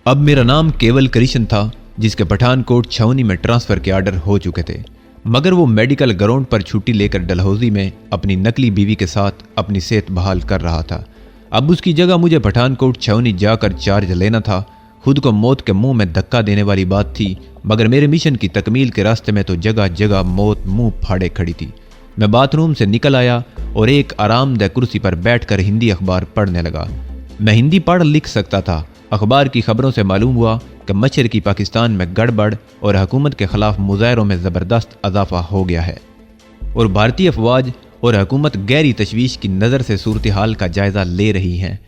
अब मेरा नाम केवल कृष्ण था, जिसके पठानकोट छावनी में ट्रांसफर के आर्डर हो चुके थे, मगर वो मेडिकल ग्राउंड पर छुट्टी लेकर डलहौजी में अपनी नकली बीवी के साथ अपनी सेहत बहाल कर रहा था। अब उसकी जगह मुझे पठानकोट छावनी जाकर चार्ज लेना था। खुद को मौत के मुंह में धक्का देने वाली बात थी, मगर मेरे मिशन की तकमील के रास्ते में तो जगह जगह मौत मुंह फाड़े खड़ी थी। मैं बाथरूम से निकल आया और एक आरामदेह कुर्सी पर बैठकर हिंदी अखबार पढ़ने लगा। मैं हिंदी पढ़ लिख सकता था। अखबार की खबरों से मालूम हुआ कि मशरकी पाकिस्तान में गड़बड़ और हुकूमत के खिलाफ मुजाहरों में ज़बरदस्त इजाफा हो गया है और भारतीय अफवाज और हुकूमत गहरी तशवीश की नज़र से सूरत हाल का जायज़ा ले रही हैं।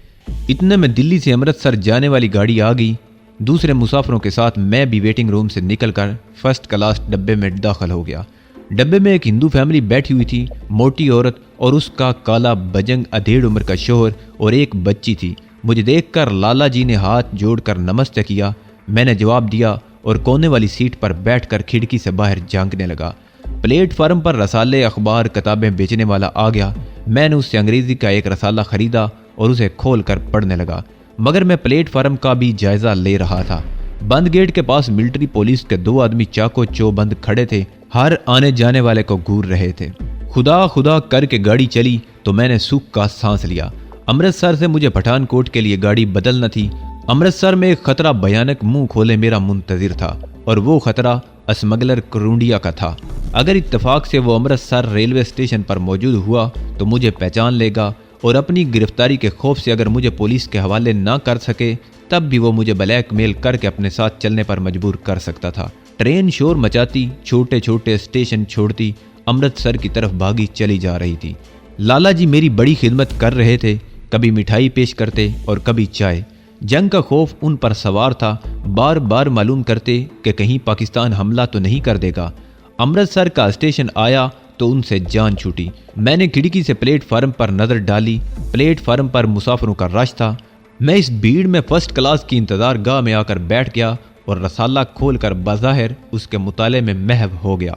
इतने में दिल्ली से अमृतसर जाने वाली गाड़ी आ गई। दूसरे मुसाफिरों के साथ मैं भी वेटिंग रूम से निकलकर फर्स्ट क्लास डब्बे में दाखिल हो गया। डब्बे में एक हिंदू फैमिली बैठी हुई थी, मोटी औरत और उसका काला बजंग अधेड़ उम्र का शोहर और एक बच्ची थी। मुझे देखकर लाला जी ने हाथ जोड़कर नमस्ते किया। मैंने जवाब दिया और कोने वाली सीट पर बैठकर खिड़की से बाहर झांकने लगा। प्लेटफार्म पर रसाले, अखबार, किताबें बेचने वाला आ गया। मैंने उससे अंग्रेजी का एक रसाला खरीदा और उसे खोल कर पढ़ने लगा, मगर मैं प्लेटफार्म का भी जायजा ले रहा था। बंद गेट के पास मिलिट्री पुलिस के 2 आदमी चाको चौबंद खड़े थे, हर आने जाने वाले को घूर रहे थे। खुदा खुदा करके गाड़ी चली तो मैंने सुख का सांस लिया। अमृतसर से मुझे पठानकोट के लिए गाड़ी बदलना थी। अमृतसर में एक खतरा भयानक मुंह खोले मेरा मुंतजिर था और वो खतरा स्मगलर करूंडिया का था। अगर इत्तेफाक से वो अमृतसर रेलवे स्टेशन पर मौजूद हुआ तो मुझे पहचान लेगा और अपनी गिरफ्तारी के खौफ से अगर मुझे पुलिस के हवाले ना कर सके तब भी वो मुझे ब्लैकमेल करके अपने साथ चलने पर मजबूर कर सकता था। ट्रेन शोर मचाती छोटे छोटे स्टेशन छोड़ती अमृतसर की तरफ भागी चली जा रही थी। लाला जी मेरी बड़ी खिदमत कर रहे थे, कभी मिठाई पेश करते और कभी चाय। जंग का खौफ उन पर सवार था, बार बार मालूम करते कि कहीं पाकिस्तान हमला तो नहीं कर देगा। अमृतसर का स्टेशन आया तो उनसे जान छूटी। मैंने खिड़की से प्लेटफार्म पर नज़र डाली। प्लेटफार्म पर मुसाफिरों का रश था। मैं इस भीड़ में फर्स्ट क्लास की इंतज़ार गाह में आकर बैठ गया और रसाला खोलकर बाज़ाहिर उसके मुताले में महव हो गया।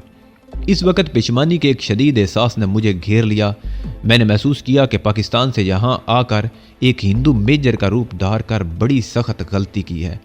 इस वक्त पेशमानी के एक शदीद एहसास ने मुझे घेर लिया। मैंने महसूस किया कि पाकिस्तान से यहाँ आकर एक हिंदू मेजर का रूप धार कर बड़ी सख्त गलती की है।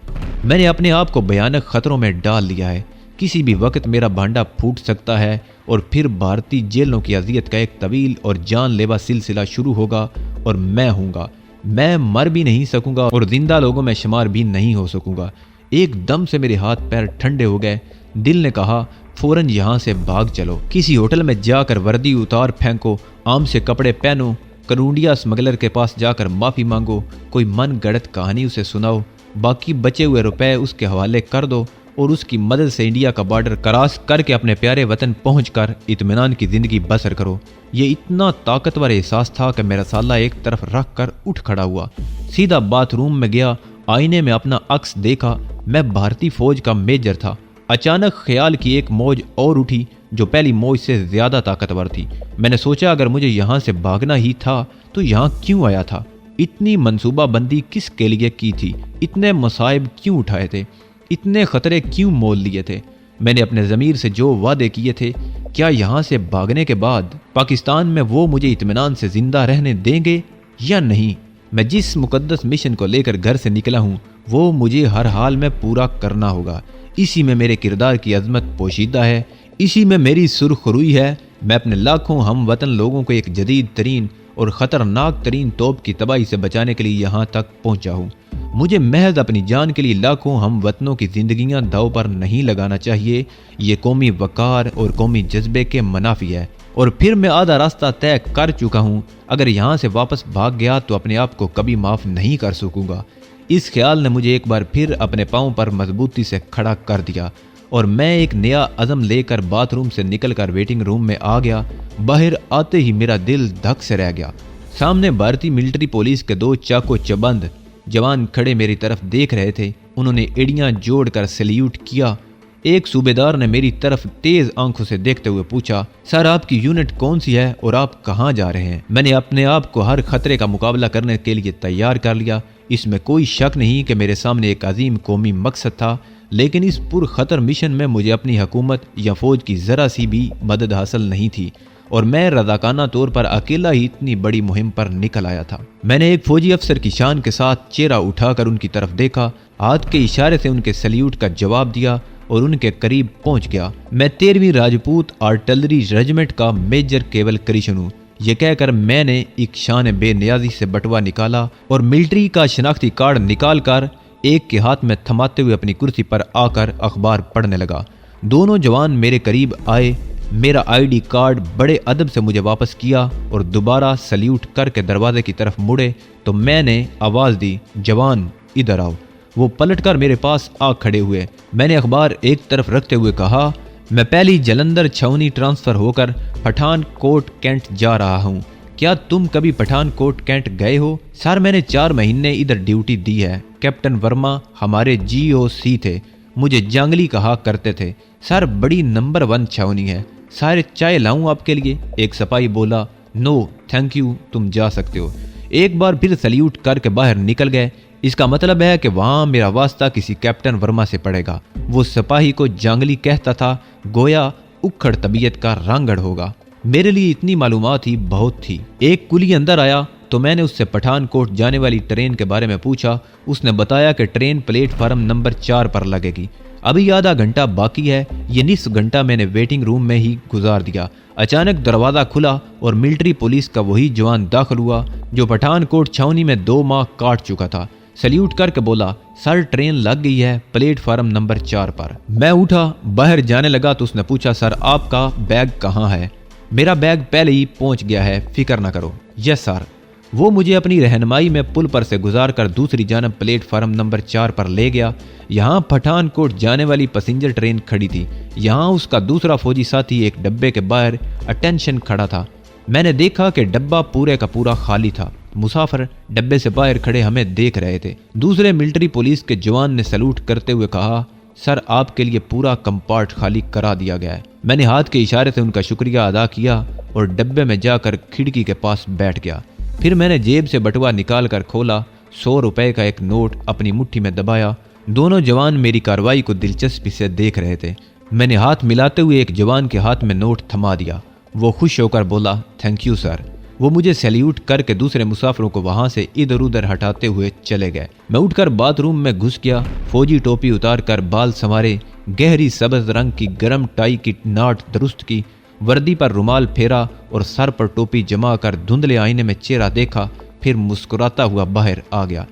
मैंने अपने आप को भयानक खतरों में डाल लिया है। किसी भी वक्त मेरा भांडा फूट सकता है और फिर भारतीय जेलों की अजियत का एक तवील और जानलेवा सिलसिला शुरू होगा और मैं हूँगा। मैं मर भी नहीं सकूंगा और जिंदा लोगों में शुमार भी नहीं हो सकूंगा। एकदम से मेरे हाथ पैर ठंडे हो गए। दिल ने कहा फौरन यहाँ से भाग चलो, किसी होटल में जाकर वर्दी उतार फेंको, आम से कपड़े पहनो, करूंडिया स्मगलर के पास जाकर माफ़ी मांगो, कोई मन गढ़त कहानी उसे सुनाओ, बाकी बचे हुए रुपए उसके हवाले कर दो और उसकी मदद से इंडिया का बॉर्डर क्रॉस करके अपने प्यारे वतन पहुंचकर इत्मीनान की ज़िंदगी बसर करो। ये इतना ताकतवर एहसास था कि मेरा साला एक तरफ रख कर उठ खड़ा हुआ। सीधा बाथरूम में गया, आईने में अपना अक्स देखा। मैं भारतीय फौज का मेजर था। अचानक ख्याल की एक मौज और उठी जो पहली मौज से ज़्यादा ताकतवर थी। मैंने सोचा अगर मुझे यहाँ से भागना ही था तो यहाँ क्यों आया था? इतनी मंसूबाबंदी किसके लिए की थी? इतने मसाइब क्यों उठाए थे? इतने खतरे क्यों मोल लिए थे? मैंने अपने ज़मीर से जो वादे किए थे, क्या यहाँ से भागने के बाद पाकिस्तान में वो मुझे इत्मीनान से ज़िंदा रहने देंगे या नहीं? मैं जिस मुकद्दस मिशन को लेकर घर से निकला हूँ वो मुझे हर हाल में पूरा करना होगा। इसी में मेरे किरदार की अजमत पोशीदा है, इसी में मेरी सुरखरुई है। मैं अपने लाखों हम वतन लोगों को एक जदीद तरीन और ख़तरनाक तरीन तोप की तबाही से बचाने के लिए यहाँ तक पहुँचा हूँ। मुझे महज अपनी जान के लिए लाखों हम वतनों की ज़िंदगियाँ दाव पर नहीं लगाना चाहिए। ये कौमी वकार और कौमी जज्बे के मुनाफी है। और फिर मैं आधा रास्ता तय कर चुका हूँ। अगर यहाँ से वापस भाग गया तो अपने आप को कभी माफ़ नहीं कर सकूँगा। इस ख्याल ने मुझे एक बार फिर अपने पाँव पर मजबूती से खड़ा कर दिया और मैं एक नया अज़म लेकर बाथरूम से निकलकर वेटिंग रूम में आ गया। बाहर आते ही मेरा दिल धक से रह गया। सामने भारतीय मिलिट्री पुलिस के 2 चाको चबंद जवान खड़े मेरी तरफ देख रहे थे। उन्होंने एड़ियाँ जोड़कर सल्यूट किया। एक सूबेदार ने मेरी तरफ तेज आंखों से देखते हुए पूछा, सर आपकी यूनिट कौन सी है और आप कहाँ जा रहे हैं? मैंने अपने आप को हर खतरे का मुकाबला करने के लिए तैयार कर लिया। इसमें कोई शक नहीं कि मेरे सामने एक अजीम कौमी मकसद था, लेकिन इस पुरखतर मिशन में मुझे अपनी हुकूमत या फौज की ज़रा सी भी मदद हासिल नहीं थी और मैं रज़ाकाना तौर पर अकेला ही इतनी बड़ी मुहिम पर निकल आया था। मैंने एक फौजी अफसर की शान के साथ चेहरा उठाकर उनकी तरफ देखा हाथ के इशारे से उनके सल्यूट का जवाब दिया और उनके करीब पहुंच गया। मैं 13वीं राजपूत आर्टिलरी रेजिमेंट का मेजर केवल करिशन हूँ। यह कहकर मैंने एक शान बेनियाजी से बटवा निकाला और मिलिट्री का शनाख्ती कार्ड निकाल कर एक के हाथ में थमाते हुए अपनी कुर्सी पर आकर अखबार पढ़ने लगा। दोनों जवान मेरे करीब आए, मेरा आईडी कार्ड बड़े अदब से मुझे वापस किया और दोबारा सल्यूट करके दरवाजे की तरफ मुड़े तो मैंने आवाज़ दी, जवान इधर आओ। वो पलटकर मेरे पास आ खड़े हुए। मैंने अखबार एक तरफ रखते हुए कहा, मैं पहली जलंधर छावनी ट्रांसफ़र होकर पठानकोट कैंट जा रहा हूँ। क्या तुम कभी पठानकोट कैंट गए हो? सर मैंने 4 महीने इधर ड्यूटी दी है। कैप्टन वर्मा हमारे GOC थे, मुझे जांगली कहा करते थे। सर बड़ी नंबर 1 छावनी है। सारे चाय लाऊं आपके लिए? एक सिपाही बोला। नो थैंक यू, तुम जा सकते हो। एक बार फिर सल्यूट करके बाहर निकल गए। इसका मतलब है कि वहाँ मेरा वास्ता किसी कैप्टन वर्मा से पड़ेगा। वो सिपाही को जांगली कहता था, गोया उखड़ तबीयत का रांगड़ होगा। मेरे लिए इतनी मालूमात ही बहुत थी। एक कुली अंदर आया तो मैंने उससे पठानकोट जाने वाली ट्रेन के बारे में पूछा। उसने बताया कि ट्रेन प्लेटफार्म नंबर 4 पर लगेगी। अभी आधा घंटा बाकी है। ये निस्फ घंटा मैंने वेटिंग रूम में ही गुजार दिया। अचानक दरवाज़ा खुला और मिलिट्री पुलिस का वही जवान दाखिल हुआ जो पठानकोट छावनी में 2 माह काट चुका था। सल्यूट करके बोला, सर ट्रेन लग गई है प्लेटफार्म नंबर 4 पर। मैं उठा, बाहर जाने लगा तो उसने पूछा, सर आपका बैग कहाँ है? मेरा बैग पहले ही पहुंच गया है, फिक्र ना करो। Yes sir. वो मुझे अपनी रहनुमाई में पुल पर से गुजार कर दूसरी जानब प्लेटफार्म नंबर 4 पर ले गया। यहाँ पठानकोट जाने वाली पैसेंजर ट्रेन खड़ी थी। यहाँ उसका दूसरा फौजी साथी एक डब्बे के बाहर अटेंशन खड़ा था। मैंने देखा कि डब्बा पूरे का पूरा खाली था। मुसाफिर डब्बे से बाहर खड़े हमें देख रहे थे। दूसरे मिलिट्री पुलिस के जवान ने सैल्यूट करते हुए कहा, सर आपके लिए पूरा कंपार्ट खाली करा दिया गया है। मैंने हाथ के इशारे से उनका शुक्रिया अदा किया और डब्बे में जाकर खिड़की के पास बैठ गया। फिर मैंने जेब से बटुआ निकाल कर खोला। 100 रुपए का एक नोट अपनी मुट्ठी में दबाया। दोनों जवान मेरी कार्रवाई को दिलचस्पी से देख रहे थे। मैंने हाथ मिलाते हुए एक जवान के हाथ में नोट थमा दिया। वो खुश होकर बोला, थैंक यू सर। वो मुझे सैल्यूट करके दूसरे मुसाफिरों को वहां से इधर उधर हटाते हुए चले गए। मैं उठकर बाथरूम में घुस गया। फौजी टोपी उतार कर बाल संवारे, गहरी सब्ज रंग की गर्म टाई की नाट दुरुस्त की, वर्दी पर रुमाल फेरा और सर पर टोपी जमा कर धुंधले आईने में चेहरा देखा, फिर मुस्कुराता हुआ बाहर आ गया।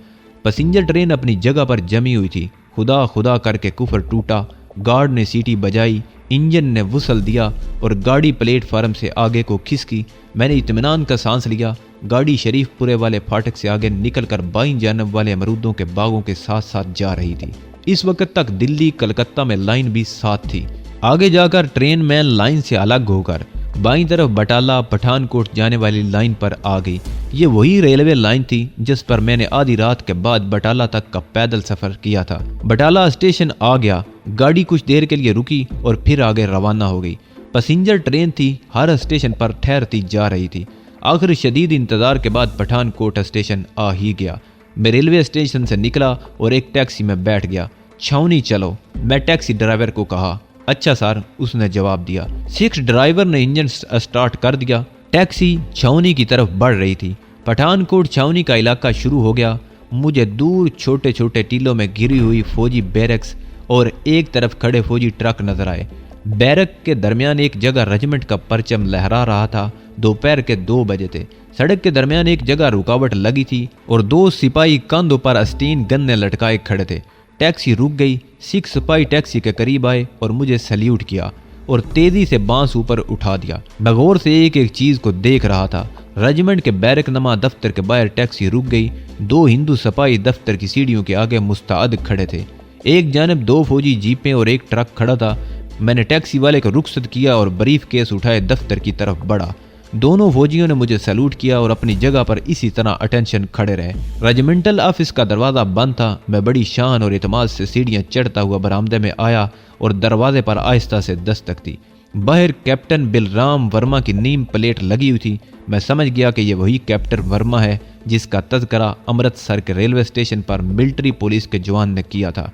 पैसेंजर ट्रेन अपनी जगह पर जमी हुई थी। खुदा खुदा करके कुफर टूटा। गार्ड ने सीटी बजाई, इंजन ने वुसल दिया और गाड़ी प्लेटफार्म से आगे को खिसकी। मैंने इत्मीनान का सांस लिया। गाड़ी शरीफपुरे वाले फाटक से आगे निकलकर बाईं जानब वाले अमरूदों के बागों के साथ साथ जा रही थी। इस वक्त तक दिल्ली कलकत्ता में लाइन भी साथ थी। आगे जाकर ट्रेन में लाइन से अलग होकर बाईं तरफ बटाला पठानकोट जाने वाली लाइन पर आ गई। ये वही रेलवे लाइन थी जिस पर मैंने आधी रात के बाद बटाला तक का पैदल सफर किया था। बटाला स्टेशन आ गया। गाड़ी कुछ देर के लिए रुकी और फिर आगे रवाना हो गई। पैसेंजर ट्रेन थी, हर स्टेशन पर ठहरती जा रही थी। आखिर शदीद इंतजार के बाद पठानकोट स्टेशन आ ही गया। मैं रेलवे स्टेशन से निकला और एक टैक्सी में बैठ गया। छावनी चलो, मैं टैक्सी ड्राइवर को कहा। अच्छा सर, उसने जवाब दिया। 6 ड्राइवर ने इंजन स्टार्ट कर दिया। टैक्सी छावनी की तरफ बढ़ रही थी। पठानकोट छावनी का इलाका शुरू हो गया। मुझे दूर छोटे छोटे टीलों में घिरी हुई फौजी बैरक्स और एक तरफ खड़े फौजी ट्रक नजर आए। बैरक के दरमियान एक जगह रेजिमेंट का परचम लहरा रहा था। दोपहर के 2 बजे थे। सड़क के दरमियान एक जगह रुकावट लगी थी और 2 सिपाही कंधों पर अस्तीन गन्ने लटकाए खड़े थे। टैक्सी रुक गई। 6 सिपाही टैक्सी के करीब आए और मुझे सल्यूट किया और तेजी से बांस ऊपर उठा दिया। मैं गौर से एक एक चीज को देख रहा था। रेजिमेंट के बैरक नमा दफ्तर के बाहर टैक्सी रुक गई। 2 हिंदू सिपाही दफ्तर की सीढ़ियों के आगे मुस्तैद खड़े थे। एक जानब 2 फौजी जीपें और एक ट्रक खड़ा था। मैंने टैक्सी वाले को रुखसत किया और ब्रीफ केस उठाए दफ्तर की तरफ बढ़ा। दोनों फौजियों ने मुझे सैल्यूट किया और अपनी जगह पर इसी तरह अटेंशन खड़े रहे। रेजिमेंटल ऑफिस का दरवाज़ा बंद था। मैं बड़ी शान और इत्मीनान से सीढ़ियाँ चढ़ता हुआ बरामदे में आया और दरवाजे पर आहिस्ता से दस्तक दी। बाहर कैप्टन बिलराम वर्मा की नीम प्लेट लगी हुई थी। मैं समझ गया कि यह वही कैप्टन वर्मा है जिसका तज़करा अमृतसर के रेलवे स्टेशन पर मिलिट्री पुलिस के जवान ने किया था।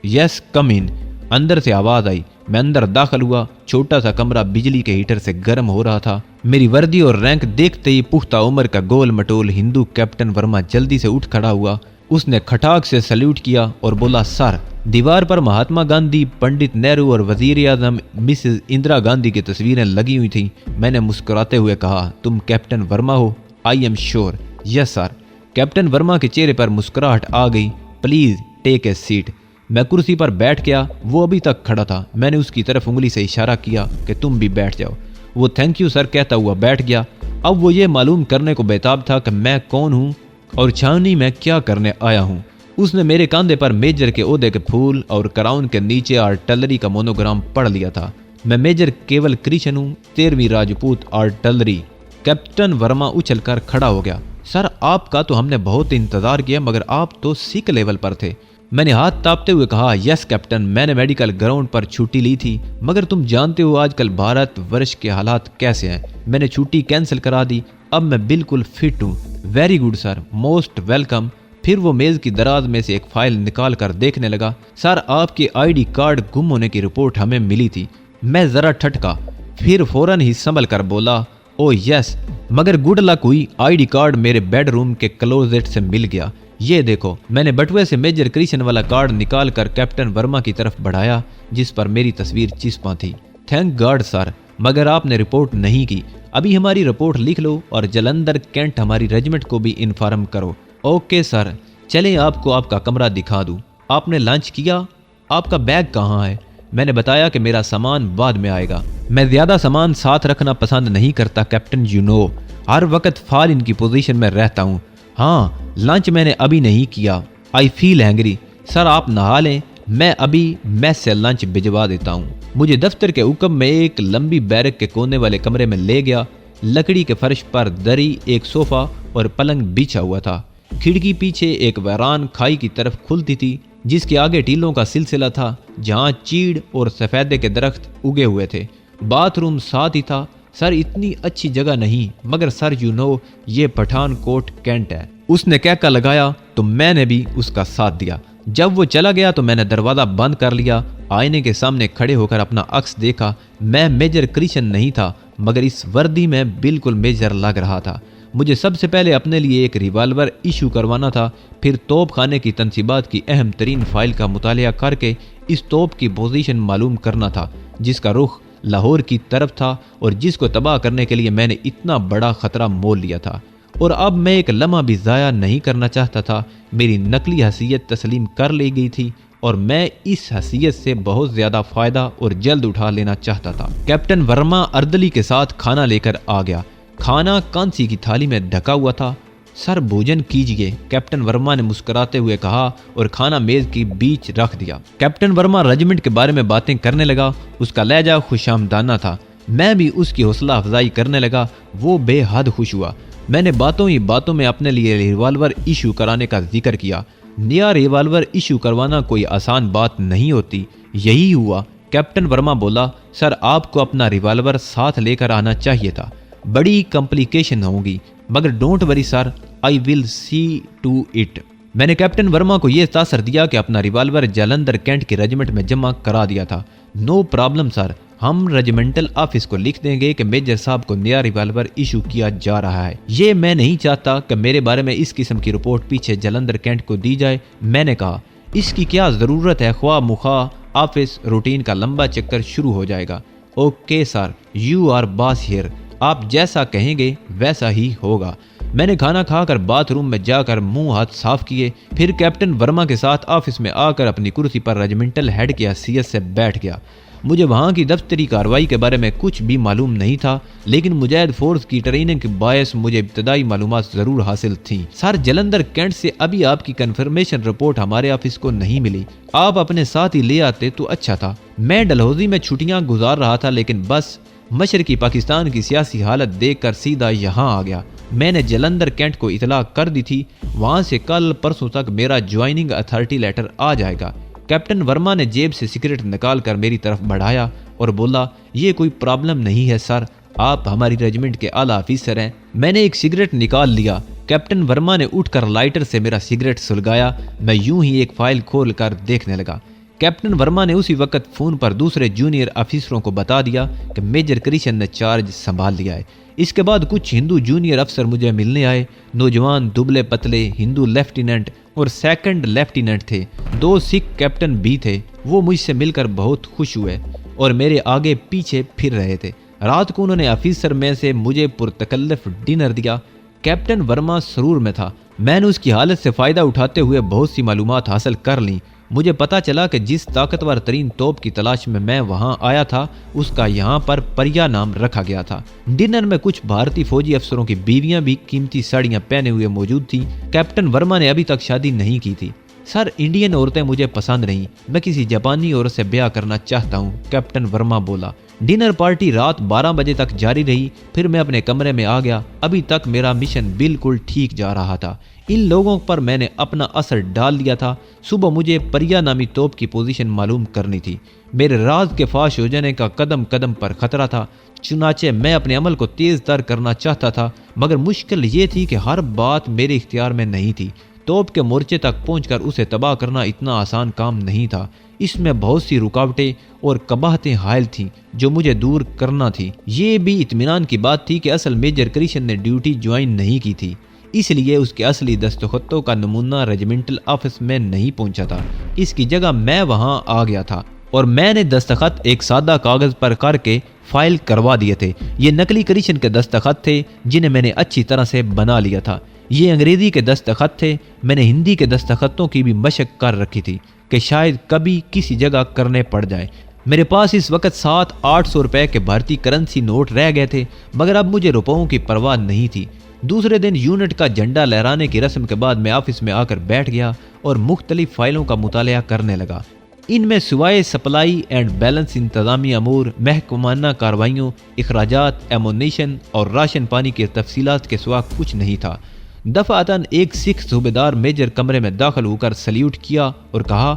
यस कम इन। अंदर से आवाज़ आई। मैं अंदर दाखिल हुआ। छोटा सा कमरा बिजली के हीटर से गर्म हो रहा था। मेरी वर्दी और रैंक देखते ही पुख्ता उम्र का गोल मटोल हिंदू कैप्टन वर्मा जल्दी से उठ खड़ा हुआ। उसने खटाक से सल्यूट किया और बोला, सर। दीवार पर महात्मा गांधी, पंडित नेहरू और वजीर आजम मिसेस इंदिरा गांधी की तस्वीरें लगी हुई थीं। मैंने मुस्कुराते हुए कहा, तुम कैप्टन वर्मा हो? I am sure. Yes sir. Captain Verma के चेहरे पर मुस्कुराहट आ गई। Please take a seat. मैं कुर्सी पर बैठ गया। वो अभी तक खड़ा था। मैंने उसकी तरफ उंगली से इशारा किया कि तुम भी बैठ जाओ। वो थैंक यू सर कहता हुआ बैठ गया। अब वो ये मालूम करने को बेताब था कि मैं कौन हूँ और छावनी में क्या करने आया हूँ। उसने मेरे कंधे पर मेजर के ओहदे के फूल और क्राउन के नीचे आर्टिलरी का मोनोग्राम पढ़ लिया था। मैं मेजर केवल कृष्ण हूँ, 13वीं राजपूत आर्टिलरी। कैप्टन वर्मा उछलकर खड़ा हो गया। सर आपका तो हमने बहुत इंतजार किया, मगर आप तो सिक लेवल पर थे। मैंने हाथ तापते हुए कहा, यस कैप्टन, मैंने मेडिकल ग्राउंड पर छुट्टी ली थी, मगर तुम जानते हो आजकल भारत वर्ष के हालात कैसे हैं। मैंने छुट्टी कैंसिल करा दी। अब मैं बिल्कुल फिट हूँ। Very good sir, most welcome. फिर वो मेज की दराज में से एक फाइल निकाल कर देखने लगा। सर आपके आईडी कार्ड गुम होने की रिपोर्ट हमें मिली थी। मैं जरा ठटका, फिर फौरन ही संभल कर बोला, ओ यस, मगर गुड लक हुई, आईडी कार्ड मेरे बेडरूम के क्लोजेट से मिल गया। ये देखो। मैंने बटुए से मेजर कृष्ण वाला कार्ड निकाल कर कैप्टन वर्मा की तरफ बढ़ाया, जिस पर मेरी तस्वीर चिपका थी। थैंक गॉड सर, मगर आपने रिपोर्ट नहीं की। अभी हमारी रिपोर्ट लिख लो और जलंधर कैंट हमारी रेजिमेंट को भी इन्फॉर्म करो। Okay sir. चले आपको आपका कमरा दिखा दूं। आपने लंच किया? आपका बैग कहाँ है? मैंने बताया कि मेरा सामान बाद में आएगा। मैं ज्यादा सामान साथ रखना पसंद नहीं करता कैप्टन, यू नो। हर वक्त फॉरेन की पोजीशन में रहता हूँ। हाँ, लंच मैंने अभी नहीं किया। I feel Hungary. सर आप नहा लें, मैं अभी मैस से लंच भिजवा देता हूँ। मुझे दफ्तर के हुक्म में एक लंबी बैरक के कोने वाले कमरे में ले गया। लकड़ी के फर्श पर दरी, एक सोफा और पलंग बिछा हुआ था। खिड़की पीछे एक वैरान खाई की तरफ खुलती थी, जिसके आगे टीलों का सिलसिला था, जहाँ चीड़ और सफेदे के दरख्त उगे हुए थे। बाथरूम साथ ही था। सर इतनी अच्छी जगह नहीं, मगर सर यू नो, ये पठानकोट कैंट है। उसने कहका लगाया तो मैंने भी उसका साथ दिया। जब वो चला गया तो मैंने दरवाजा बंद कर लिया। आईने के सामने खड़े होकर अपना अक्स देखा। मैं मेजर कृष्ण नहीं था, मगर इस वर्दी में बिल्कुल मेजर लग रहा था। मुझे सबसे पहले अपने लिए एक रिवाल्वर इशू करवाना था, फिर तोप खाने की तनसीबात की अहम तरीन फाइल का मुतालिया करके इस तोप की पोजीशन मालूम करना था, जिसका रुख लाहौर की तरफ था और जिसको तबाह करने के लिए मैंने इतना बड़ा खतरा मोल लिया था। और अब मैं एक लम्हा भी ज़ाया नहीं करना चाहता था। मेरी नकली हैसियत तस्लीम कर ली गई थी और मैं इस हैसियत से बहुत ज़्यादा फ़ायदा और जल्द उठा लेना चाहता था। कैप्टन वर्मा अर्दली के साथ खाना लेकर आ गया। खाना कांसी की थाली में ढका हुआ था। सर भोजन कीजिए, कैप्टन वर्मा ने मुस्कुराते हुए कहा और खाना मेज की बीच रख दिया। कैप्टन वर्मा रेजिमेंट के बारे में बातें करने लगा। उसका लहजा खुशामदाना था। मैं भी उसकी हौसला अफजाई करने लगा। वो बेहद खुश हुआ। मैंने बातों ही बातों में अपने लिए रिवाल्वर इशू कराने का जिक्र किया। नया रिवाल्वर इशू करवाना कोई आसान बात नहीं होती। यही हुआ। कैप्टन वर्मा बोला, सर आपको अपना रिवाल्वर साथ लेकर आना चाहिए था। बड़ी कॉम्प्लिकेशन होगी, मगर don't worry sir, I will see to it. मैंने कैप्टन वर्मा को यह तासर दिया कि अपना रिवाल्वर जालंधर कैंट के रेजिमेंट में जमा करा दिया था। नो प्रॉब्लम सर, हम रेजिमेंटल ऑफिस को लिख देंगे कि मेजर साहब को नया रिवाल्वर इशू किया जा रहा है। ये मैं नहीं चाहता कि मेरे बारे में इस किस्म की रिपोर्ट पीछे जालंधर कैंट को दी जाए। मैंने कहा, इसकी क्या ज़रूरत है, ख्वाह मुखा ऑफिस रूटीन का लंबा चक्कर शुरू हो जाएगा। Okay sir, you are boss here. आप जैसा कहेंगे वैसा ही होगा। मैंने खाना खाकर बाथरूम में जाकर मुंह हाथ साफ किए, फिर कैप्टन वर्मा के साथ ऑफिस में आकर अपनी कुर्सी पर रेजिमेंटल हेड की हैसियत से बैठ गया। मुझे वहाँ की दफ्तरी कार्रवाई के बारे में कुछ भी मालूम नहीं था, लेकिन मुजाहिद फोर्स की ट्रेनिंग के बायस मुझे इब्तदाई मालूमात ज़रूर हासिल थी। सर जलंधर कैंट से अभी आपकी कन्फर्मेशन रिपोर्ट हमारे ऑफिस को नहीं मिली। आप अपने साथ ही ले आते तो अच्छा था। मैं डलहौजी में छुट्टियाँ गुजार रहा था, लेकिन बस मशरकी पाकिस्तान की सियासी हालत देखकर सीधा यहाँ आ गया। मैंने जलंधर कैंट को इतला कर दी थी, वहाँ से कल परसों तक मेरा ज्वाइनिंग अथॉरिटी लेटर आ जाएगा। कैप्टन वर्मा ने जेब से सिगरेट निकाल कर मेरी तरफ बढ़ाया और बोला, ये कोई प्रॉब्लम नहीं है सर, आप हमारी रेजिमेंट के आला ऑफिसर हैं। मैंने एक सिगरेट निकाल लिया। कैप्टन वर्मा ने उठकर लाइटर से मेरा सिगरेट सुलगाया। मैं यूं ही एक फाइल खोल कर देखने लगा। कैप्टन वर्मा ने उसी वक्त फ़ोन पर दूसरे जूनियर ऑफिसरों को बता दिया कि मेजर कृष्ण ने चार्ज संभाल लिया है। इसके बाद कुछ हिंदू जूनियर अफसर मुझे मिलने आए। नौजवान दुबले पतले हिंदू लेफ्टिनेंट और सेकंड लेफ्टिनेंट थे। 2 सिख कैप्टन भी थे। वो मुझसे मिलकर बहुत खुश हुए और मेरे आगे पीछे फिर रहे थे। रात को उन्होंने ऑफिसर में से मुझे पुरतकल्लफ डिनर दिया। कैप्टन वर्मा सरूर में था। मैंने उसकी हालत से फ़ायदा उठाते हुए बहुत सी मालूमात हासिल कर ली। मुझे पता चला कि जिस ताकतवर तरीन तोप की तलाश में मैं वहां आया था उसका यहाँ पर परिया नाम रखा गया था। डिनर में कुछ भारतीय फौजी अफसरों की बीवियां भी कीमती साड़ियां पहने हुए मौजूद थीं। कैप्टन वर्मा ने अभी तक शादी नहीं की थी। सर, इंडियन औरतें मुझे पसंद नहीं, मैं किसी जापानी औरत से ब्याह करना चाहता हूँ, कैप्टन वर्मा बोला। डिनर पार्टी रात 12 बजे तक जारी रही। फिर मैं अपने कमरे में आ गया। अभी तक मेरा मिशन बिल्कुल ठीक जा रहा था। इन लोगों पर मैंने अपना असर डाल दिया था। सुबह मुझे परिया नामी तोप की पोजीशन मालूम करनी थी। मेरे राज के फाश हो जाने का कदम कदम पर खतरा था। चुनाचे मैं अपने अमल को तेज तर करना चाहता था, मगर मुश्किल ये थी कि हर बात मेरे इख्तियार में नहीं थी। तोप के मोर्चे तक पहुंचकर उसे तबाह करना इतना आसान काम नहीं था। इसमें बहुत सी रुकावटें और कबाहतें हायल थीं जो मुझे दूर करना थी। ये भी इत्मीनान की बात थी कि असल मेजर कृष्ण ने ड्यूटी ज्वाइन नहीं की थी, इसलिए उसके असली दस्तखतों का नमूना रेजिमेंटल ऑफिस में नहीं पहुंचा था। इसकी जगह मैं वहां आ गया था और मैंने दस्तखत एक सादा कागज पर करके फाइल करवा दिए थे। ये नकली कृष्ण के दस्तखत थे जिन्हें मैंने अच्छी तरह से बना लिया था। ये अंग्रेजी के दस्तखत थे। मैंने हिंदी के दस्तखतों की भी मशक कर रखी थी कि शायद कभी किसी जगह करने पड़ जाए। मेरे पास इस वक्त 700-800 रुपए के भारतीय करेंसी नोट रह गए थे, मगर अब मुझे रुपयों की परवाह नहीं थी। दूसरे दिन यूनिट का झंडा लहराने की रस्म के बाद मैं ऑफिस में आकर बैठ गया और मुख्तलिफ फाइलों का मुताला करने लगा। इनमें सिवाय सप्लाई एंड बैलेंस इंतजामी अमूर, महकमाना कार्रवाइयों, अखराजात, एमोनेशन और राशन पानी की तफसीलात के सिवा कुछ नहीं था। दफातन एक सिख सूबेदार मेजर कमरे में दाखिल होकर सल्यूट किया और कहा,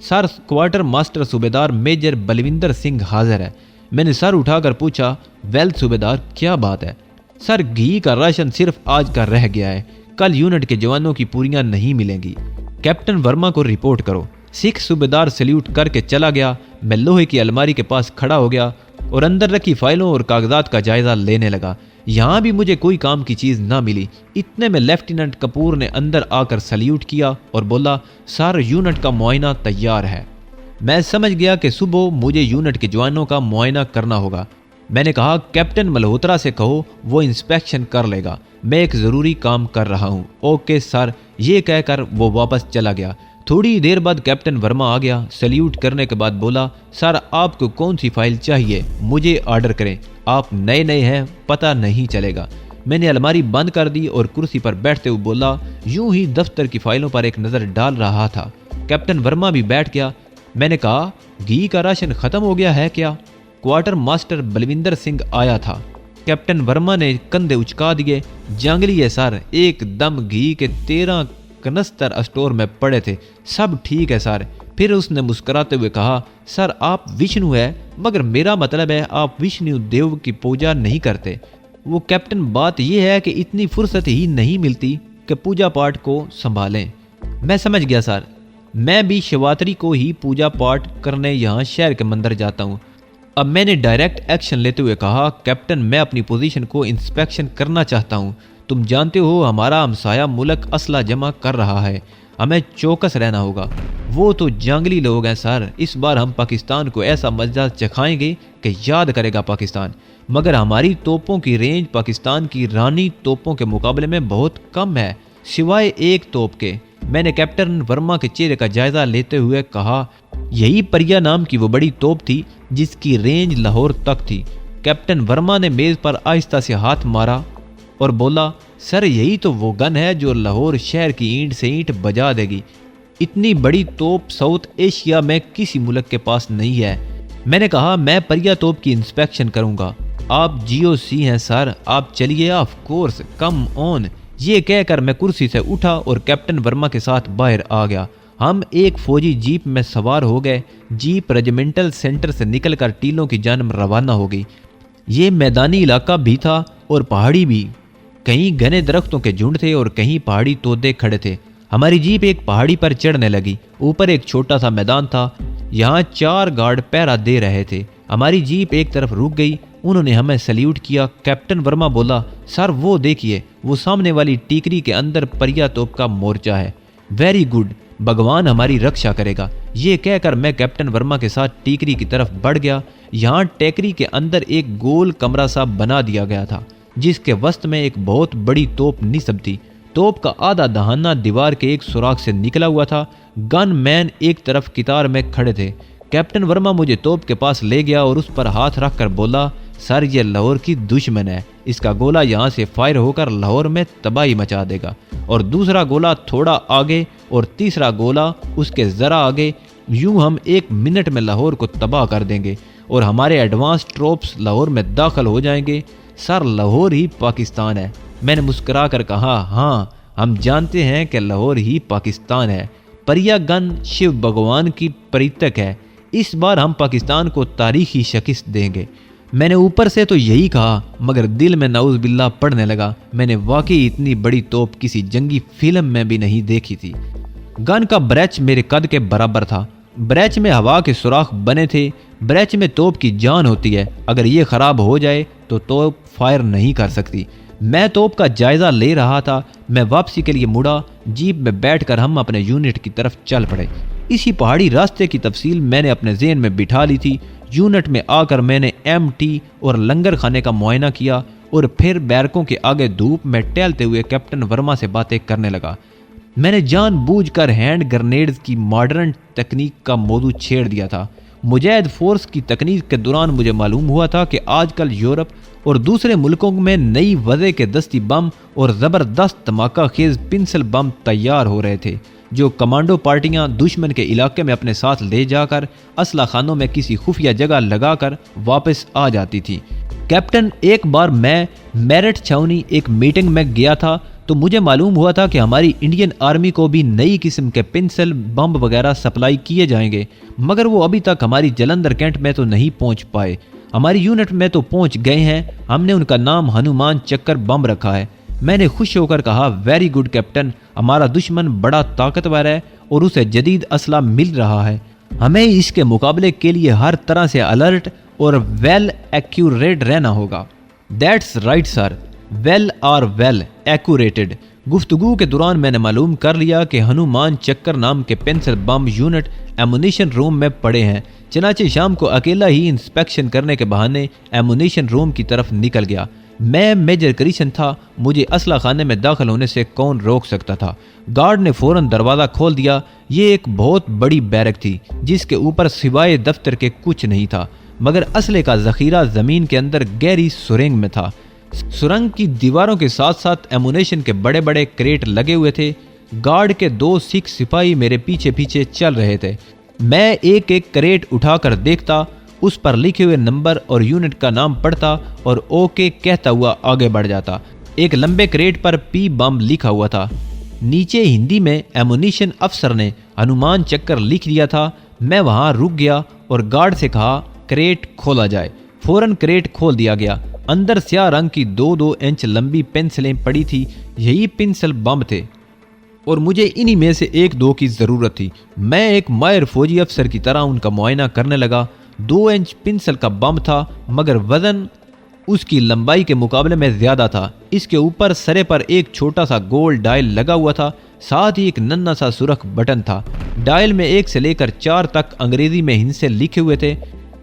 सर, क्वार्टर मास्टर सूबेदार मेजर बलविंदर सिंह हाजिर है। मैंने सर उठाकर पूछा, वेल सूबेदार, क्या बात है? सर, घी का राशन सिर्फ आज का रह गया है, कल यूनिट के जवानों की पूरियां नहीं मिलेंगी। कैप्टन वर्मा को रिपोर्ट करो। सिख सूबेदार सल्यूट करके चला गया। मैं लोहे की अलमारी के पास खड़ा हो गया और अंदर रखी फाइलों और कागजात का जायजा लेने लगा। यहाँ भी मुझे कोई काम की चीज ना मिली। इतने में लेफ्टिनेंट कपूर ने अंदर आकर सल्यूट किया और बोला, सर, यूनिट का मुआयना तैयार है। मैं समझ गया कि सुबह मुझे यूनिट के जवानों का मुआयना करना होगा। मैंने कहा, कैप्टन मल्होत्रा से कहो, वो इंस्पेक्शन कर लेगा, मैं एक ज़रूरी काम कर रहा हूँ। Okay sir. ये कहकर वो वापस चला गया। थोड़ी देर बाद कैप्टन वर्मा आ गया। सल्यूट करने के बाद बोला, सर, आपको कौन सी फाइल चाहिए? मुझे ऑर्डर करें, आप नए नए हैं, पता नहीं चलेगा। मैंने अलमारी बंद कर दी और कुर्सी पर बैठते हुए बोला, यूं ही दफ्तर की फाइलों पर एक नज़र डाल रहा था। कैप्टन वर्मा भी बैठ गया। मैंने कहा, घी का राशन ख़त्म हो गया है क्या? क्वार्टर मास्टर बलविंदर सिंह आया था। कैप्टन वर्मा ने कंधे उचका दिए। जंगली है सर, एकदम घी के 13 कनस्तर स्टोर में पड़े थे, सब ठीक है सर। फिर उसने मुस्कुराते हुए कहा, सर, आप विष्णु है, मगर मेरा मतलब है आप विष्णु देव की पूजा नहीं करते। वो कैप्टन, बात यह है कि इतनी फुर्सत ही नहीं मिलती कि पूजा पाठ को संभालें। मैं समझ गया सर, मैं भी शिवरात्रि को ही पूजा पाठ करने यहाँ शहर के मंदिर जाता हूँ। अब मैंने डायरेक्ट एक्शन लेते हुए कहा, कैप्टन, मैं अपनी पोजीशन को इंस्पेक्शन करना चाहता हूँ। तुम जानते हो हमारा हमसाया मुल्क असला जमा कर रहा है, हमें चौकस रहना होगा। वो तो जंगली लोग हैं सर, इस बार हम पाकिस्तान को ऐसा मजा चखाएंगे कि याद करेगा पाकिस्तान। मगर हमारी तोपों की रेंज पाकिस्तान की रानी तोपों के मुकाबले में बहुत कम है, सिवाय एक तोप के। मैंने कैप्टन वर्मा के चेहरे का जायजा लेते हुए कहा, यही परिया नाम की वो बड़ी तोप थी जिसकी रेंज लाहौर तक थी। कैप्टन वर्मा ने मेज पर आहिस्ता से हाथ मारा और बोला, सर, यही तो वो गन है जो लाहौर शहर की ईंट से ईंट बजा देगी। इतनी बड़ी तोप साउथ एशिया में किसी मुल्क के पास नहीं है। मैंने कहा, मैं परिया तोप की इंस्पेक्शन करूंगा। आप GOC हैं सर, आप चलिए, ऑफ कोर्स, कम ऑन। ये कहकर मैं कुर्सी से उठा और कैप्टन वर्मा के साथ बाहर आ गया। हम एक फौजी जीप में सवार हो गए। जीप रेजिमेंटल सेंटर से निकलकर टीलों की जानब रवाना हो गई। ये मैदानी इलाका भी था और पहाड़ी भी। कहीं घने दरख्तों के झुंड थे और कहीं पहाड़ी तोते खड़े थे। हमारी जीप एक पहाड़ी पर चढ़ने लगी। ऊपर एक छोटा सा मैदान था। यहाँ 4 गार्ड पहरा दे रहे थे। हमारी जीप एक तरफ रुक गई। उन्होंने हमें सल्यूट किया। कैप्टन वर्मा बोला, सर वो देखिए, वो सामने वाली टीकरी के अंदर परिया तोप का मोर्चा है। वेरी गुड, भगवान हमारी रक्षा करेगा। ये कहकर मैं कैप्टन वर्मा के साथ टीकरी की तरफ बढ़ गया। यहाँ टेकरी के अंदर एक गोल कमरा सा बना दिया गया था, जिसके वस्त में एक बहुत बड़ी तोप निस्ब थी। तोप का आधा दहाना दीवार के एक सुराख से निकला हुआ था। गन मैन एक तरफ कितार में खड़े थे। कैप्टन वर्मा मुझे तोप के पास ले गया और उस पर हाथ रख कर बोला, सर ये लाहौर की दुश्मन है, इसका गोला यहाँ से फायर होकर लाहौर में तबाही मचा देगा, और दूसरा गोला थोड़ा आगे और तीसरा गोला उसके ज़रा आगे। यूं हम 1 मिनट में लाहौर को तबाह कर देंगे और हमारे एडवांस ट्रोप्स लाहौर में दाखिल हो जाएंगे। सर लाहौर ही पाकिस्तान है। मैंने मुस्कुरा कर कहा, हाँ हम जानते हैं कि लाहौर ही पाकिस्तान है। परिया गन शिव भगवान की प्रतीक है। इस बार हम पाकिस्तान को तारीखी शिकस्त देंगे। मैंने ऊपर से तो यही कहा, मगर दिल में नाउज़ बिल्लाह पड़ने लगा। मैंने वाकई इतनी बड़ी तोप किसी जंगी फिल्म में भी नहीं देखी थी। गन का ब्रैच मेरे कद के बराबर था। ब्रैच में हवा के सुराख बने थे। ब्रैच में तोप की जान होती है, अगर ये ख़राब हो जाए तो तोप फायर नहीं कर सकती। मैं तोप का जायज़ा ले रहा था। मैं वापसी के लिए मुड़ा। जीप में बैठकर हम अपने यूनिट की तरफ चल पड़े। इसी पहाड़ी रास्ते की तफसील मैंने अपने ज़हन में बिठा ली थी। यूनिट में आकर मैंने एमटी और लंगर खाने का मुआयना किया और फिर बैरकों के आगे धूप में टहलते हुए कैप्टन वर्मा से बातें करने लगा। मैंने जानबूझकर हैंड ग्रेनेड्स की मॉडर्न तकनीक का मौजू छेड़ दिया था। मुजाहिद फोर्स की तकनीक के दौरान मुझे मालूम हुआ था कि आजकल यूरोप और दूसरे मुल्कों में नई वजह के दस्ती बम और ज़बरदस्त धमाका खेज पिंसल बम तैयार हो रहे थे, जो कमांडो पार्टियां दुश्मन के इलाके में अपने साथ ले जाकर असला खानों में किसी खुफिया जगह लगाकर वापस आ जाती थी। कैप्टन, एक बार मैं मेरठ छावनी एक मीटिंग में गया था तो मुझे मालूम हुआ था कि हमारी इंडियन आर्मी को भी नई किस्म के पिंसल बम वगैरह सप्लाई किए जाएंगे, मगर वो अभी तक हमारी जलंधर कैंट में तो नहीं पहुंच पाए। हमारी यूनिट में तो पहुंच गए हैं। हमने उनका नाम हनुमान चक्कर बम रखा है। मैंने खुश होकर कहा, वेरी गुड कैप्टन, हमारा दुश्मन बड़ा ताकतवर है और उसे जदीद असला मिल रहा है। हमें इसके मुकाबले के लिए हर तरह से अलर्ट और वेल एक्यूरेट रहना होगा। That's right sir, well are well accurated. गुफ्तगू के दौरान मैंने मालूम कर लिया कि हनुमान चक्कर नाम के पेंसिल बम यूनिट एमुनेशन रूम में पड़े हैं। चनाचे शाम को अकेला ही इंस्पेक्शन करने के बहाने एमुनेशन रूम की तरफ निकल गया। मैं मेजर करीशन था। मुझे असला खाने में दाखिल होने से कौन रोक सकता था। गार्ड ने फौरन दरवाज़ा खोल दिया। ये एक बहुत बड़ी बैरक थी जिसके ऊपर सिवाय दफ्तर के कुछ नहीं था, मगर असले का जखीरा ज़मीन के अंदर गहरी सुरंग में था। सुरंग की दीवारों के साथ साथ एमुनेशन के बड़े बड़े क्रेट लगे हुए थे। गार्ड के 2 सिख सिपाही मेरे पीछे पीछे चल रहे थे। मैं एक एक क्रेट उठाकर देखता, उस पर लिखे हुए नंबर और यूनिट का नाम पढ़ता और ओके कहता हुआ आगे बढ़ जाता। एक लंबे क्रेट पर पी बम लिखा हुआ था। नीचे हिंदी में एमुनेशन अफसर ने हनुमान चक्कर लिख दिया था। मैं वहां रुक गया और गार्ड से कहा, क्रेट खोला जाए। फौरन क्रेट खोल दिया गया। अंदर स्याह रंग की 2-2 इंच लंबी पेंसिलें पड़ी थी। यही पेंसिल बम थे और मुझे इन्हीं में से 1-2 की ज़रूरत थी। मैं एक माहिर फौजी अफसर की तरह उनका मुआयना करने लगा। 2 इंच पेंसिल का बम था, मगर वजन उसकी लंबाई के मुकाबले में ज़्यादा था। इसके ऊपर सरे पर एक छोटा सा गोल डायल लगा हुआ था, साथ ही एक नन्हा सा सुरख बटन था। डायल में 1 से लेकर 4 तक अंग्रेजी में हिंसे लिखे हुए थे।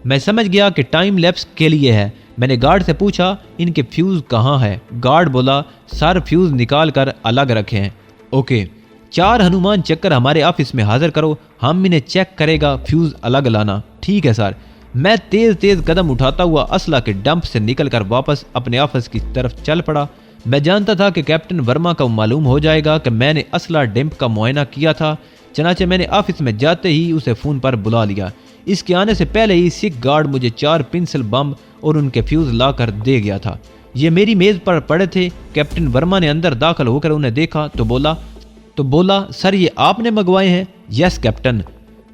मैं समझ गया कि टाइम लैप्स के लिए है। मैंने गार्ड से पूछा, इनके फ्यूज़ कहाँ है? गार्ड बोला, सर फ्यूज़ निकाल कर अलग रखे हैं। ओके, 4 हनुमान चक्कर हमारे ऑफिस में हाजिर करो, हम इन्हें चेक करेगा, फ्यूज़ अलग लाना। ठीक है सर। मैं तेज़ तेज़ कदम उठाता हुआ असला के डंप से निकलकर वापस अपने ऑफिस की तरफ चल पड़ा। मैं जानता था कि कैप्टन वर्मा को मालूम हो जाएगा कि मैंने असला डंप का मुआयना किया था। चनाचे मैंने ऑफिस में जाते ही उसे फ़ोन पर बुला लिया। इसके आने से पहले ही सिख गार्ड मुझे 4 पेंसिल बम और उनके फ्यूज़ ला कर दे गया था। ये मेरी मेज़ पर पड़े थे। कैप्टन वर्मा ने अंदर दाखिल होकर उन्हें देखा तो बोला, सर ये आपने मंगवाए हैं? यस कैप्टन,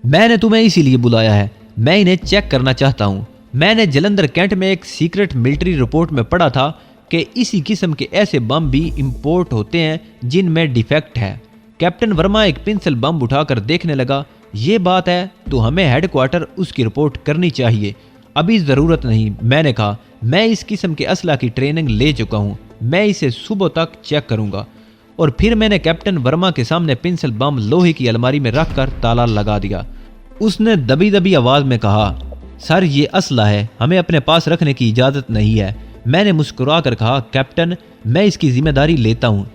मैंने तुम्हें इसीलिए बुलाया है, मैं इन्हें चेक करना चाहता हूँ। मैंने जलंधर कैंट में एक सीक्रेट मिलिट्री रिपोर्ट में पढ़ा था कि इसी किस्म के ऐसे बम भी इंपोर्ट होते हैं जिनमें डिफेक्ट है। कैप्टन वर्मा एक पेंसिल बम उठाकर देखने लगा। ये बात है तो हमें हेडक्वार्टर उसकी रिपोर्ट करनी चाहिए। अभी ज़रूरत नहीं, मैंने कहा। मैं इस किस्म के असला की ट्रेनिंग ले चुका हूँ, मैं इसे सुबह तक चेक करूँगा। और फिर मैंने कैप्टन वर्मा के सामने पेंसिल बम लोहे की अलमारी में रख कर ताला लगा दिया। उसने दबी दबी आवाज़ में कहा, सर ये असला है, हमें अपने पास रखने की इजाज़त नहीं है। मैंने मुस्कुरा कर कहा, कैप्टन मैं इसकी जिम्मेदारी लेता हूँ।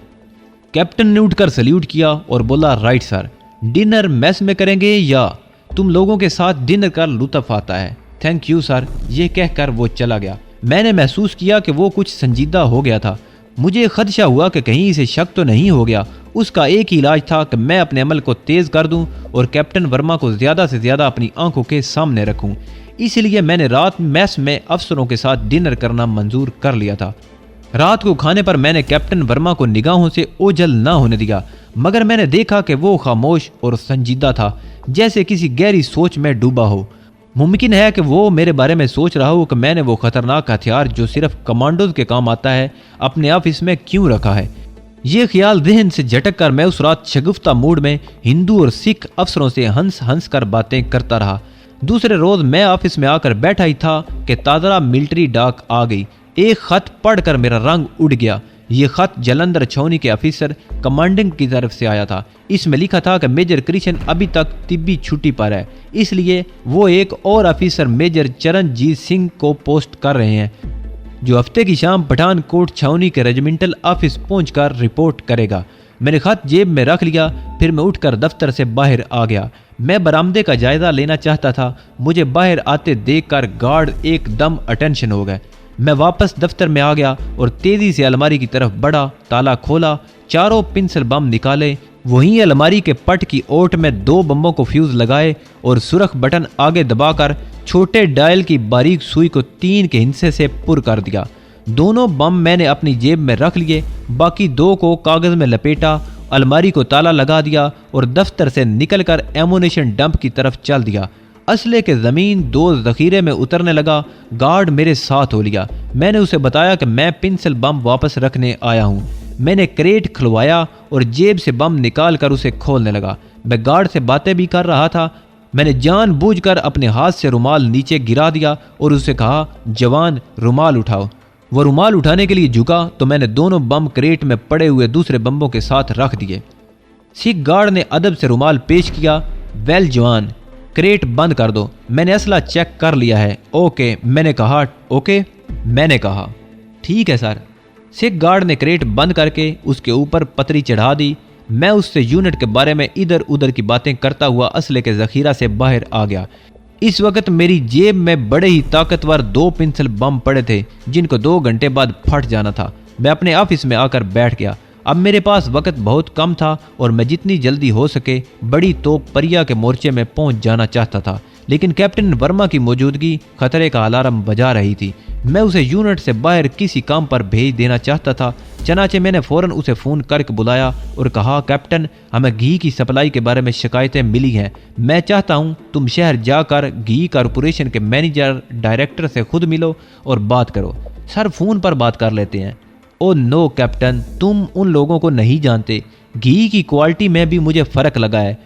कैप्टन ने उठकर सल्यूट किया और बोला, राइट सर। डिनर मेस में करेंगे या तुम लोगों के साथ डिनर का लुत्फ आता है। Thank you sir. ये कहकर वो चला गया। मैंने महसूस किया कि वो कुछ संजीदा हो गया था। मुझे खदशा हुआ कि कहीं इसे शक तो नहीं हो गया। उसका एक ही इलाज था कि मैं अपने अमल को तेज़ कर दूं और कैप्टन वर्मा को ज़्यादा से ज़्यादा अपनी आंखों के सामने रखूं। इसलिए मैंने रात मेस में अफसरों के साथ डिनर करना मंजूर कर लिया था। रात को खाने पर मैंने कैप्टन वर्मा को निगाहों से ओझल न होने दिया, मगर मैंने देखा कि वो खामोश और संजीदा था, जैसे किसी गहरी सोच में डूबा हो। मुमकिन है कि वो मेरे बारे में सोच रहा हो कि मैंने वो खतरनाक हथियार जो सिर्फ कमांडोज के काम आता है अपने ऑफिस में क्यों रखा है। ये ख्याल जहन से झटक कर मैं उस रात शगुफ्ता मूड में हिंदू और सिख अफसरों से हंस हंस कर बातें करता रहा। दूसरे रोज मैं ऑफिस में आकर बैठा ही था कि ताज़ा मिलिट्री डाक आ गई। एक खत पढ़कर मेरा रंग उड़ गया। ये खत जलंधर छावनी के ऑफिसर कमांडिंग की तरफ से आया था। इसमें लिखा था कि मेजर कृष्ण अभी तक तिब्बी छुट्टी पर है, इसलिए वो एक और ऑफिसर मेजर चरणजीत सिंह को पोस्ट कर रहे हैं, जो हफ्ते की शाम पठानकोट छावनी के रेजिमेंटल ऑफिस पहुंचकर रिपोर्ट करेगा। मैंने खत जेब में रख लिया। फिर मैं उठकर दफ्तर से बाहर आ गया। मैं बरामदे का जायजा लेना चाहता था। मुझे बाहर आते देखकर गार्ड एकदम अटेंशन हो गए। मैं वापस दफ्तर में आ गया और तेजी से अलमारी की तरफ बढ़ा। ताला खोला, चारों पेंसिल बम निकाले, वहीं अलमारी के पट की ओट में 2 बम्बों को फ्यूज लगाए और सुरख बटन आगे दबाकर छोटे डायल की बारीक सुई को 3 के हिस्से से पुर कर दिया। दोनों बम मैंने अपनी जेब में रख लिए, बाकी 2 को कागज में लपेटा, अलमारी को ताला लगा दिया और दफ्तर से निकलकर एमुनेशन डंप की तरफ चल दिया। असले के ज़मीन 2 ज़ख़ीरे में उतरने लगा। गार्ड मेरे साथ हो लिया। मैंने उसे बताया कि मैं पेंसिल बम वापस रखने आया हूँ। मैंने क्रेट खुलवाया और जेब से बम निकाल कर उसे खोलने लगा। मैं गार्ड से बातें भी कर रहा था। मैंने जानबूझकर अपने हाथ से रुमाल नीचे गिरा दिया और उसे कहा, जवान रुमाल उठाओ। वो रुमाल उठाने के लिए झुका तो मैंने दोनों बम क्रेट में पड़े हुए दूसरे बम्बों के साथ रख दिए। सिख गार्ड ने अदब से रुमाल पेश किया। वेल जवान, क्रेट बंद कर दो, मैंने असला चेक कर लिया है। ओके, मैंने कहा। ओके, मैंने कहा। ठीक है सर। सिख गार्ड ने क्रेट बंद करके उसके ऊपर पतरी चढ़ा दी। मैं उससे यूनिट के बारे में इधर उधर की बातें करता हुआ असले के जखीरा से बाहर आ गया। इस वक्त मेरी जेब में बड़े ही ताकतवर 2 पेंसिल बम पड़े थे, जिनको 2 घंटे बाद फट जाना था। मैं अपने ऑफिस में आकर बैठ गया। अब मेरे पास वक्त बहुत कम था और मैं जितनी जल्दी हो सके बड़ी तोप परिया के मोर्चे में पहुंच जाना चाहता था, लेकिन कैप्टन वर्मा की मौजूदगी खतरे का अलार्म बजा रही थी। मैं उसे यूनिट से बाहर किसी काम पर भेज देना चाहता था। चनाचे मैंने फौरन उसे फ़ोन करके बुलाया और कहा, कैप्टन हमें घी की सप्लाई के बारे में शिकायतें मिली हैं। मैं चाहता हूं तुम शहर जाकर घी कॉरपोरेशन के मैनेजर डायरेक्टर से खुद मिलो और बात करो। सर फ़ोन पर बात कर लेते हैं। ओ नो कैप्टन, तुम उन लोगों को नहीं जानते। घी की क्वालिटी में भी मुझे फ़र्क लगा है,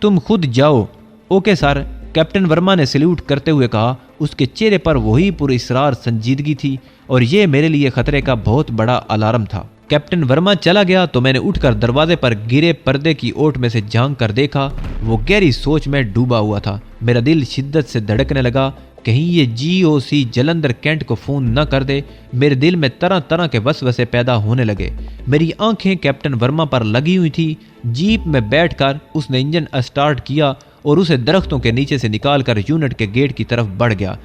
तुम खुद जाओ। ओके सर, कैप्टन वर्मा ने सल्यूट करते हुए कहा। उसके चेहरे पर वही पुरस्रार संजीदगी थी और ये मेरे लिए खतरे का बहुत बड़ा अलार्म था। कैप्टन वर्मा चला गया तो मैंने उठकर दरवाजे पर गिरे पर्दे की ओट में से झांक कर देखा। वो गहरी सोच में डूबा हुआ था। मेरा दिल शिद्दत से धड़कने लगा। कहीं ये GOC जलंधर कैंट को फ़ोन न कर दे। मेरे दिल में तरह तरह के वसवसे पैदा होने लगे। मेरी आंखें कैप्टन वर्मा पर लगी हुई थी। जीप में बैठकर उसने इंजन स्टार्ट किया और उसे दरख्तों के नीचे से निकालकर यूनिट के गेट की तरफ बढ़ गया।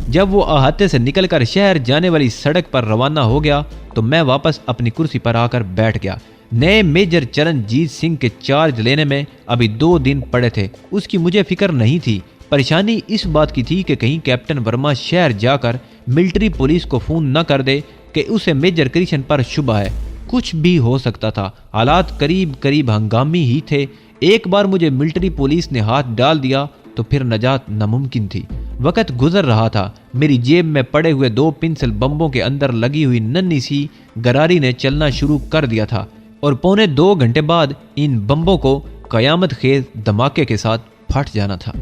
जब वो अहाते से निकलकर शहर जाने वाली सड़क पर रवाना हो गया तो मैं वापस अपनी कुर्सी पर आकर बैठ गया। नए मेजर चरणजीत सिंह के चार्ज लेने में अभी 2 दिन पड़े थे। उसकी मुझे फिक्र नहीं थी। परेशानी इस बात की थी कि कहीं कैप्टन वर्मा शहर जाकर मिलिट्री पुलिस को फ़ोन न कर दे कि उसे मेजर कृष्ण पर शुबा है। कुछ भी हो सकता था। हालात करीब करीब हंगामी ही थे। एक बार मुझे मिलिट्री पुलिस ने हाथ डाल दिया तो फिर नजात नामुमकिन थी। वक्त गुजर रहा था। मेरी जेब में पड़े हुए 2 पेंसिल बम्बों के अंदर लगी हुई नन्ही सी गरारी ने चलना शुरू कर दिया था और 1.25 घंटे बाद इन बम्बों को कयामत खेज धमाके के साथ फट जाना था।